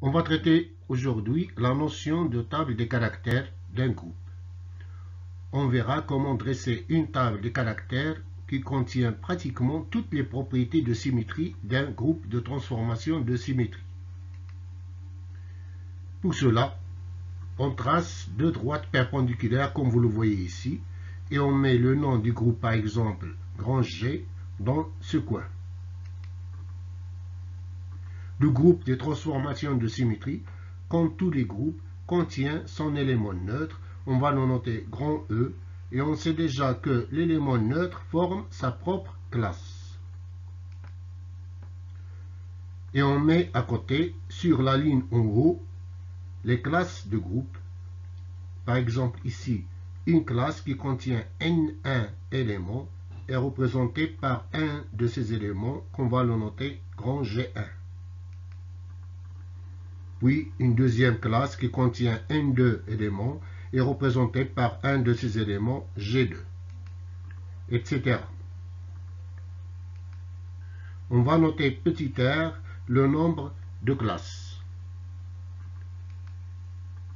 On va traiter aujourd'hui la notion de table des caractères d'un groupe. On verra comment dresser une table des caractères qui contient pratiquement toutes les propriétés de symétrie d'un groupe de transformation de symétrie. Pour cela, on trace deux droites perpendiculaires comme vous le voyez ici et on met le nom du groupe par exemple grand G dans ce coin. Le groupe des transformations de symétrie, comme tous les groupes, contient son élément neutre. On va le noter grand E et on sait déjà que l'élément neutre forme sa propre classe. Et on met à côté, sur la ligne en haut, les classes de groupe. Par exemple ici, une classe qui contient N1 éléments est représentée par un de ces éléments qu'on va le noter grand G1. Puis une deuxième classe qui contient N2 éléments est représentée par un de ces éléments G2, etc. On va noter petit r le nombre de classes.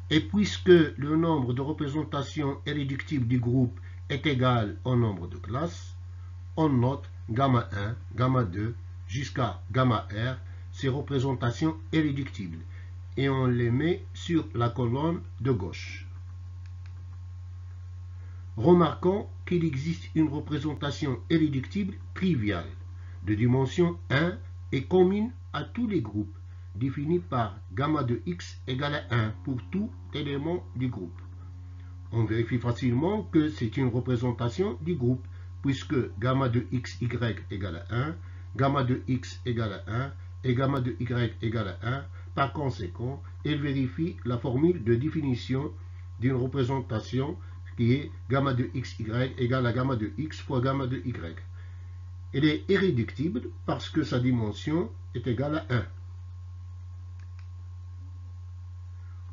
Et puisque le nombre de représentations irréductibles du groupe est égal au nombre de classes, on note gamma 1, gamma 2 jusqu'à gamma r, ces représentations irréductibles, et on les met sur la colonne de gauche. Remarquons qu'il existe une représentation irréductible triviale de dimension 1 et commune à tous les groupes, définie par gamma de x égale à 1 pour tout élément du groupe. On vérifie facilement que c'est une représentation du groupe, puisque gamma de xy égale à 1, gamma de x égale à 1 et gamma de y égale à 1. Par conséquent, elle vérifie la formule de définition d'une représentation qui est gamma de xy égale à gamma de x fois gamma de y. Elle est irréductible parce que sa dimension est égale à 1.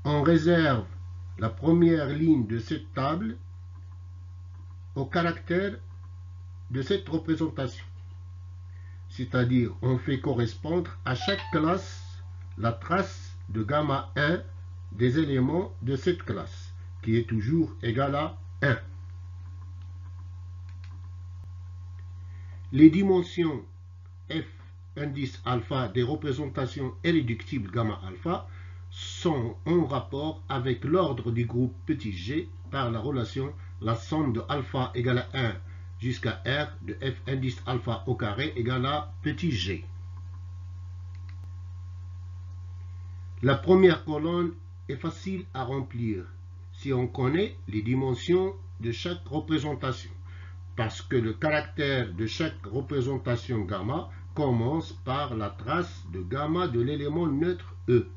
On réserve la première ligne de cette table au caractère de cette représentation. C'est-à-dire, on fait correspondre à chaque classe la trace de gamma 1 des éléments de cette classe, qui est toujours égale à 1. Les dimensions f indice alpha des représentations irréductibles gamma alpha sont en rapport avec l'ordre du groupe petit g par la relation la somme de alpha égale à 1 jusqu'à r de f indice alpha au carré égale à petit g. La première colonne est facile à remplir si on connaît les dimensions de chaque représentation, parce que le caractère de chaque représentation gamma commence par la trace de gamma de l'élément neutre E,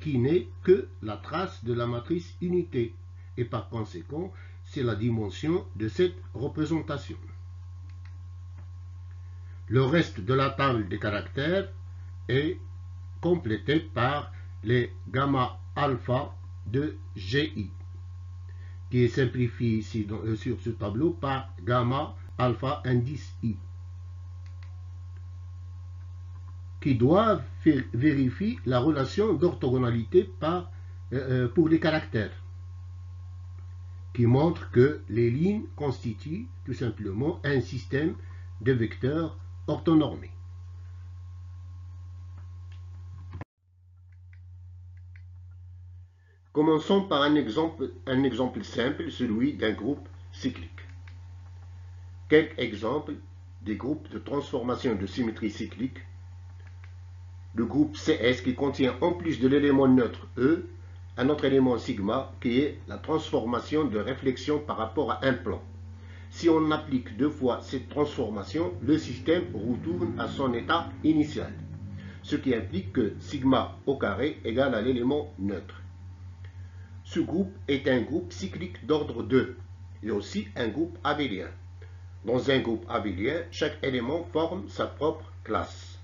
qui n'est que la trace de la matrice unité, et par conséquent, c'est la dimension de cette représentation. Le reste de la table des caractères est complété par les gamma alpha de GI, qui est simplifié ici sur ce tableau par gamma alpha indice I, qui doivent vérifier la relation d'orthogonalité pour les caractères, qui montre que les lignes constituent tout simplement un système de vecteurs orthonormés. Commençons par un exemple simple, celui d'un groupe cyclique. Quelques exemples des groupes de transformation de symétrie cyclique. Le groupe CS qui contient en plus de l'élément neutre E, un autre élément sigma qui est la transformation de réflexion par rapport à un plan. Si on applique deux fois cette transformation, le système retourne à son état initial, ce qui implique que sigma au carré égale à l'élément neutre. Ce groupe est un groupe cyclique d'ordre 2 et aussi un groupe abélien. Dans un groupe abélien, chaque élément forme sa propre classe.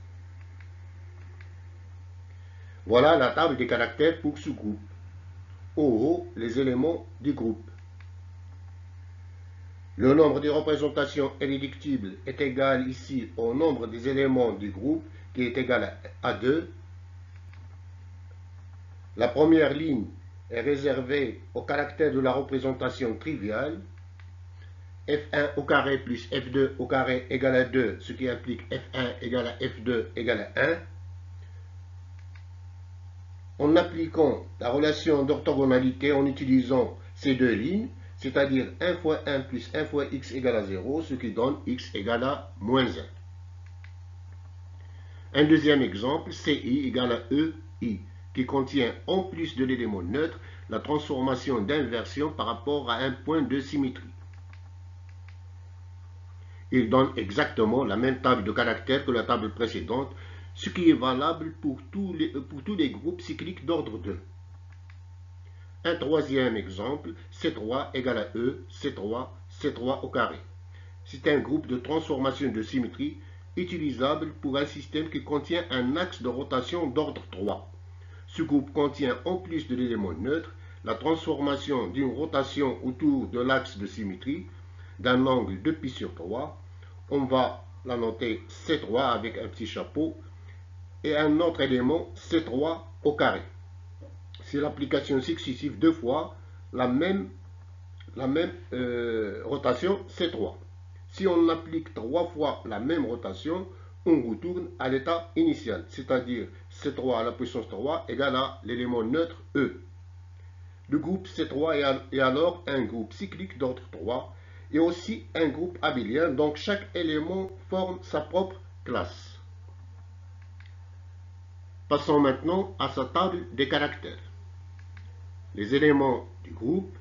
Voilà la table des caractères pour ce groupe. Au haut, les éléments du groupe. Le nombre de représentations irréductibles est égal ici au nombre des éléments du groupe qui est égal à 2. La première ligne est réservée au caractère de la représentation triviale, f1 au carré plus f2 au carré égale à 2, ce qui implique f1 égale à f2 égale à 1. En appliquant la relation d'orthogonalité en utilisant ces deux lignes, c'est-à-dire 1 fois 1 plus 1 fois x égale à 0, ce qui donne x égale à moins 1. Un deuxième exemple, CI égale à EI, qui contient en plus de l'élément neutre la transformation d'inversion par rapport à un point de symétrie. Il donne exactement la même table de caractères que la table précédente, ce qui est valable pour tous les groupes cycliques d'ordre 2. Un troisième exemple, C3 égale à E, C3, C3 au carré. C'est un groupe de transformation de symétrie utilisable pour un système qui contient un axe de rotation d'ordre 3. Ce groupe contient en plus de l'élément neutre la transformation d'une rotation autour de l'axe de symétrie d'un angle de pi sur 3. On va la noter C3 avec un petit chapeau et un autre élément C3 au carré. C'est l'application successive deux fois la même rotation C3. Si on applique 3 fois la même rotation, on retourne à l'état initial, c'est-à-dire C3 à la puissance 3 égale à l'élément neutre E. Le groupe C3 est alors un groupe cyclique d'ordre 3 et aussi un groupe abélien, donc chaque élément forme sa propre classe. Passons maintenant à sa table des caractères. Les éléments du groupe,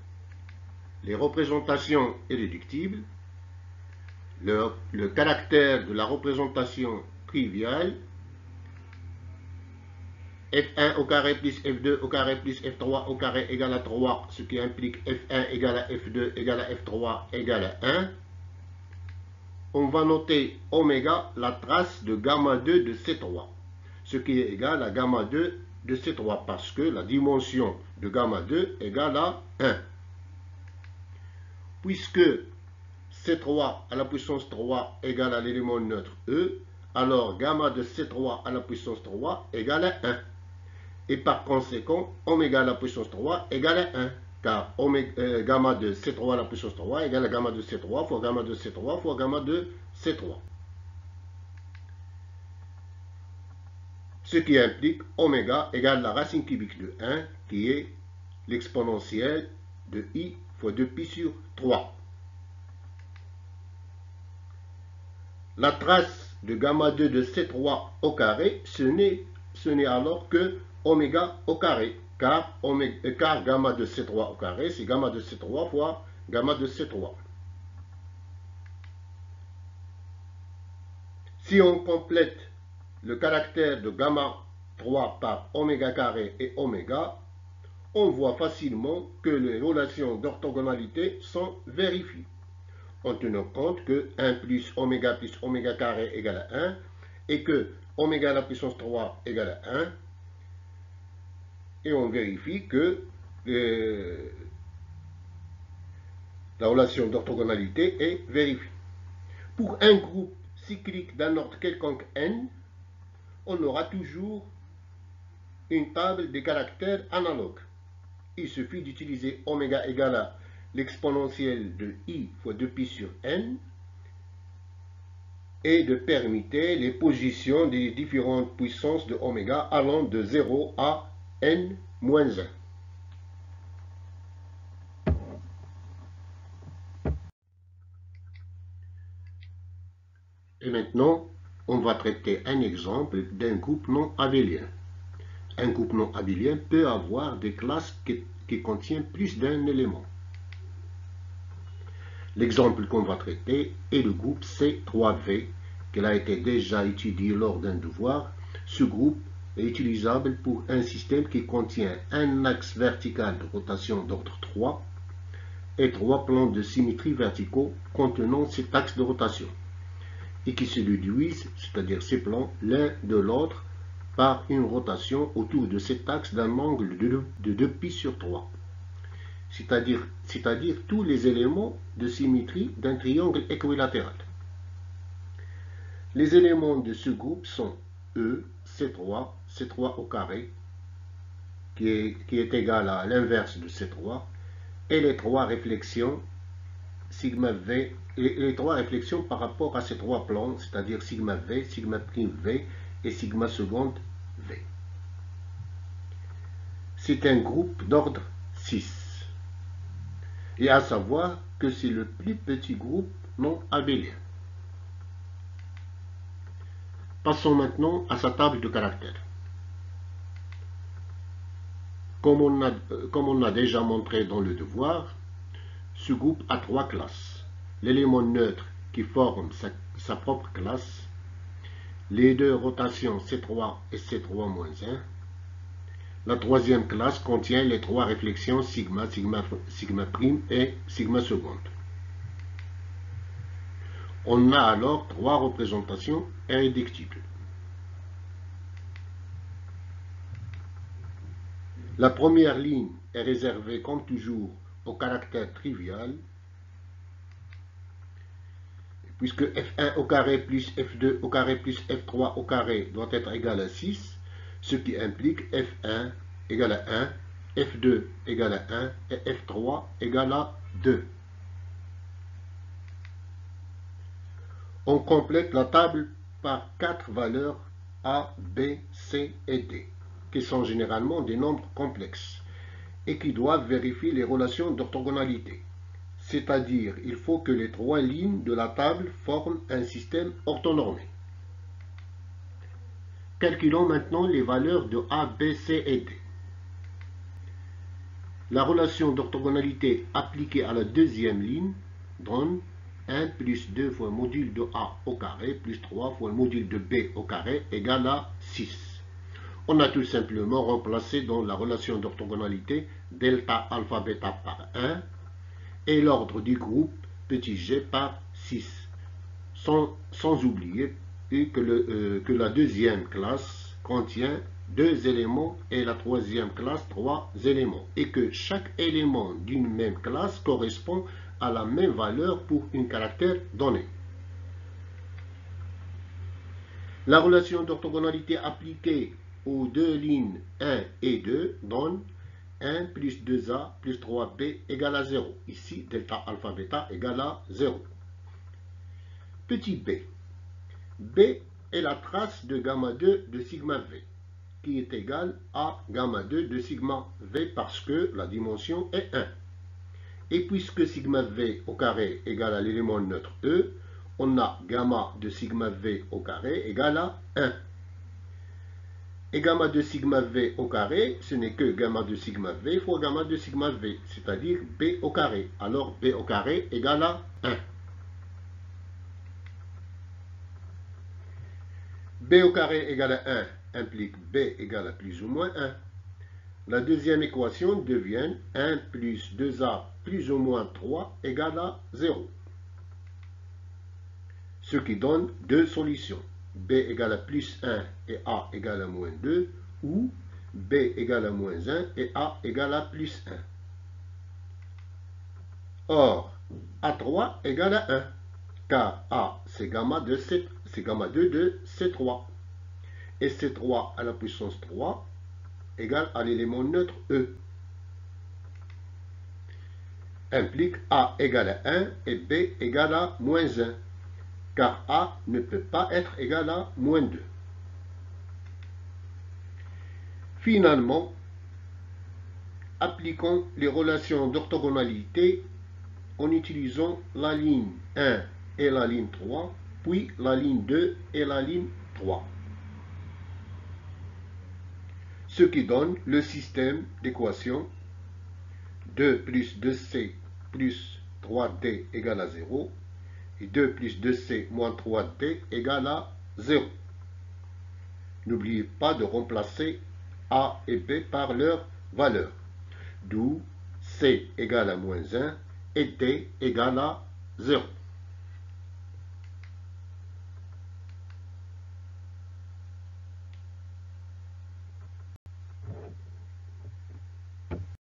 les représentations irréductibles, le caractère de la représentation triviale, f1 au carré plus f2 au carré plus f3 au carré égale à 3, ce qui implique f1 égale à f2 égale à f3 égale à 1. On va noter oméga la trace de gamma 2 de C3, ce qui est égal à gamma 2 de C3, parce que la dimension de gamma 2 égale à 1. Puisque C3 à la puissance 3 égale à l'élément neutre E, alors gamma de C3 à la puissance 3 égale à 1. Et par conséquent, oméga à la puissance 3 égale à 1. Car gamma de C3 à la puissance 3 égale à gamma de C3 fois gamma de C3 fois gamma de C3. Ce qui implique oméga égale la racine cubique de 1, qui est l'exponentielle de I fois 2pi sur 3. La trace de gamma 2 de C3 au carré, ce n'est alors que oméga au carré, car gamma de C3 au carré, c'est gamma de C3 fois gamma de C3. Si on complète le caractère de gamma 3 par oméga carré et oméga, on voit facilement que les relations d'orthogonalité sont vérifiées, en tenant compte que 1 plus oméga carré égale à 1 et que oméga à la puissance 3 égale à 1. Et on vérifie que la relation d'orthogonalité est vérifiée. Pour un groupe cyclique d'un ordre quelconque n, on aura toujours une table des caractères analogue. Il suffit d'utiliser oméga égale à l'exponentielle de I fois 2pi sur n et de permuter les positions des différentes puissances de oméga allant de 0 à n moins 1. Et maintenant, on va traiter un exemple d'un groupe non abélien. Un groupe non abélien peut avoir des classes qui contiennent plus d'un élément. L'exemple qu'on va traiter est le groupe C3V, qui a été déjà étudié lors d'un devoir. Ce groupe est utilisable pour un système qui contient un axe vertical de rotation d'ordre 3 et 3 plans de symétrie verticaux contenant cet axe de rotation, et qui se déduisent, c'est-à-dire ces plans, l'un de l'autre, par une rotation autour de cet axe d'un angle de 2pi sur 3. C'est-à-dire tous les éléments de symétrie d'un triangle équilatéral. Les éléments de ce groupe sont E, C3, C3 au carré, qui est égal à l'inverse de C3, et les trois réflexions sigma V, les trois réflexions par rapport à ces trois plans, c'est-à-dire sigma V, sigma prime V et sigma seconde V. C'est un groupe d'ordre 6. Et à savoir que c'est le plus petit groupe non abélien. Passons maintenant à sa table de caractères. Comme on a déjà montré dans le devoir, ce groupe a trois classes. L'élément neutre qui forme sa propre classe, les deux rotations C3 et C3-1. La troisième classe contient les trois réflexions sigma, sigma prime et sigma seconde. On a alors trois représentations irréductibles. La première ligne est réservée comme toujours au caractère trivial, puisque f1 au carré plus f2 au carré plus f3 au carré doit être égal à 6, ce qui implique f1 égale à 1, f2 égale à 1 et f3 égale à 2. On complète la table par 4 valeurs A, B, C et D, qui sont généralement des nombres complexes et qui doivent vérifier les relations d'orthogonalité. C'est-à-dire, il faut que les trois lignes de la table forment un système orthonormé. Calculons maintenant les valeurs de A, B, C et D. La relation d'orthogonalité appliquée à la deuxième ligne donne 1 plus 2 fois le module de A au carré plus 3 fois le module de B au carré égale à 6. On a tout simplement remplacé dans la relation d'orthogonalité delta alpha bêta par 1 et l'ordre du groupe petit g par 6, sans oublier que la deuxième classe contient 2 éléments et la troisième classe 3 éléments, et que chaque élément d'une même classe correspond à la même valeur pour un caractère donné. La relation d'orthogonalité appliquée aux deux lignes 1 et 2 donne 1 plus 2a plus 3b égale à 0. Ici, delta alpha bêta égale à 0. Petit b. B est la trace de gamma 2 de sigma v, qui est égale à gamma 2 de sigma v parce que la dimension est 1. Et puisque sigma v au carré égale à l'élément neutre E, on a gamma de sigma v au carré égale à 1. Et gamma de sigma v au carré, ce n'est que gamma de sigma v fois gamma de sigma v, c'est-à-dire b au carré. Alors b au carré égale à 1. B au carré égale à 1 implique b égale à plus ou moins 1. La deuxième équation devient 1 plus 2a plus ou moins 3 égale à 0. Ce qui donne deux solutions. B égale à plus 1 et A égale à moins 2, ou B égale à moins 1 et A égale à plus 1. Or, A3 égale à 1, car A c'est gamma 2 de C3. Et C3 à la puissance 3 égale à l'élément neutre E. Implique A égale à 1 et B égale à moins 1. Car A ne peut pas être égal à moins 2. Finalement, appliquons les relations d'orthogonalité en utilisant la ligne 1 et la ligne 3, puis la ligne 2 et la ligne 3. Ce qui donne le système d'équations 2 plus 2c plus 3d égale à 0, et 2 plus 2c moins 3d égale à 0. N'oubliez pas de remplacer A et B par leur valeur, d'où c égale à moins 1 et d égale à 0.